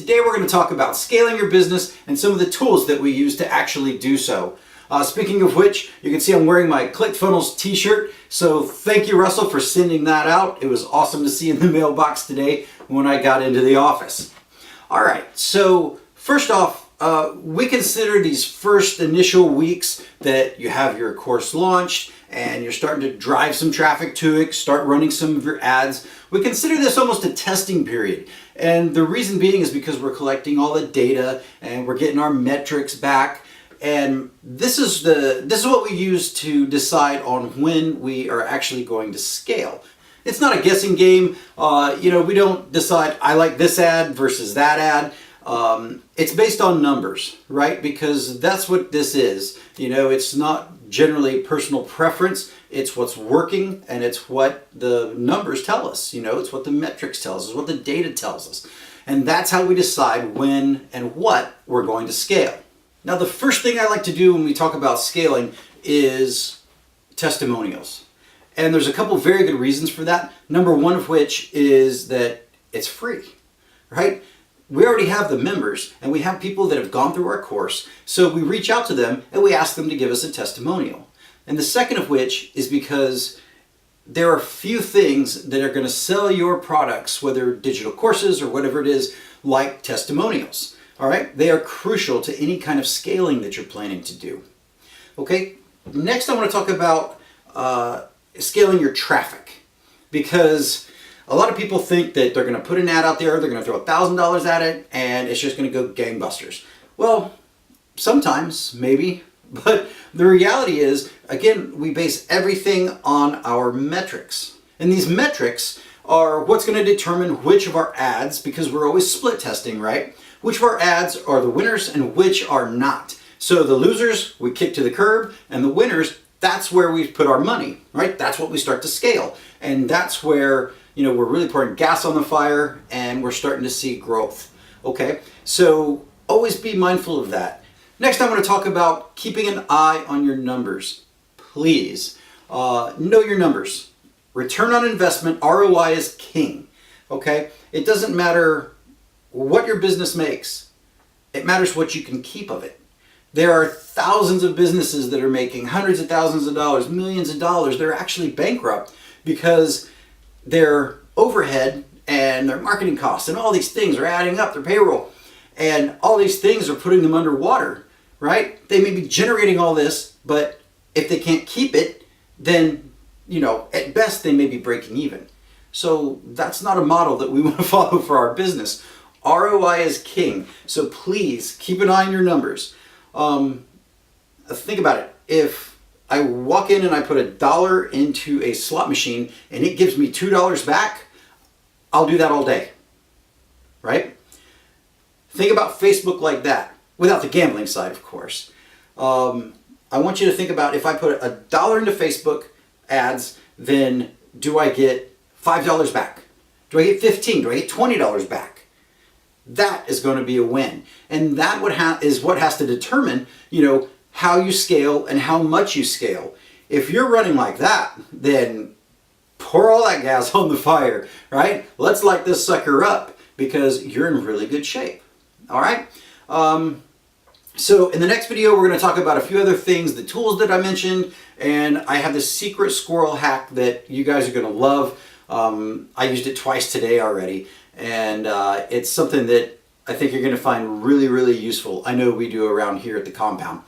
today we're going to talk about scaling your business and some of the tools that we use to actually do so. Speaking of which, you can see I'm wearing my ClickFunnels t-shirt, so thank you, Russell, for sending that out. It was awesome to see in the mailbox today when I got into the office. All right, so first off, we consider these first initial weeks that you have your course launched and you're starting to drive some traffic to it, start running some of your ads. We consider this almost a testing period. And the reason being is because we're collecting all the data and we're getting our metrics back. And this is what we use to decide on when we are actually going to scale. It's not a guessing game. We don't decide I like this ad versus that ad. It's based on numbers, right? Because that's what this is. It's not generally personal preference. It's what's working and it's what the numbers tell us. It's what the metrics tells us, what the data tells us. And that's how we decide when and what we're going to scale. Now, the first thing I like to do when we talk about scaling is testimonials. And there's a couple very good reasons for that. Number one of which is that it's free, right? We already have the members and we have people that have gone through our course. So we reach out to them and we ask them to give us a testimonial. And the second of which is because there are few things that are going to sell your products, whether digital courses or whatever it is, like testimonials. All right. They are crucial to any kind of scaling that you're planning to do. Okay. Next, I want to talk about scaling your traffic, because a lot of people think that they're going to put an ad out there, they're going to throw $1,000 at it, and it's just going to go gangbusters. Well, sometimes, maybe, but the reality is, again, we base everything on our metrics. And these metrics are what's going to determine which of our ads, because we're always split testing, right? Which of our ads are the winners and which are not. So the losers, we kick to the curb, and the winners, that's where we put our money, right? That's what we start to scale. And that's where we're really pouring gas on the fire and we're starting to see growth. Okay, so always be mindful of that. Next, I'm going to talk about keeping an eye on your numbers. Please know your numbers. Return on investment, ROI is king. Okay, it doesn't matter what your business makes. It matters what you can keep of it. There are thousands of businesses that are making hundreds of thousands of dollars, millions of dollars. They're actually bankrupt because their overhead and their marketing costs and all these things are adding up, their payroll, and all these things are putting them underwater, right? They may be generating all this, but if they can't keep it, then, at best they may be breaking even. So that's not a model that we want to follow for our business. ROI is king. So please keep an eye on your numbers. Think about it. If I walk in and I put $1 into a slot machine and it gives me $2 back, I'll do that all day, right? Think about Facebook like that, without the gambling side, of course. I want you to think about, if I put $1 into Facebook ads, then do I get $5 back? Do I get $15? Do I get $20 back? That is going to be a win. And that is what has to determine, how you scale and how much you scale. If you're running like that, then pour all that gas on the fire, right? Let's light this sucker up, because you're in really good shape. All right. So in the next video, we're going to talk about a few other things, the tools that I mentioned, and I have this secret squirrel hack that you guys are going to love. I used it twice today already, and it's something that I think you're going to find really, really useful. I know we do around here at the compound.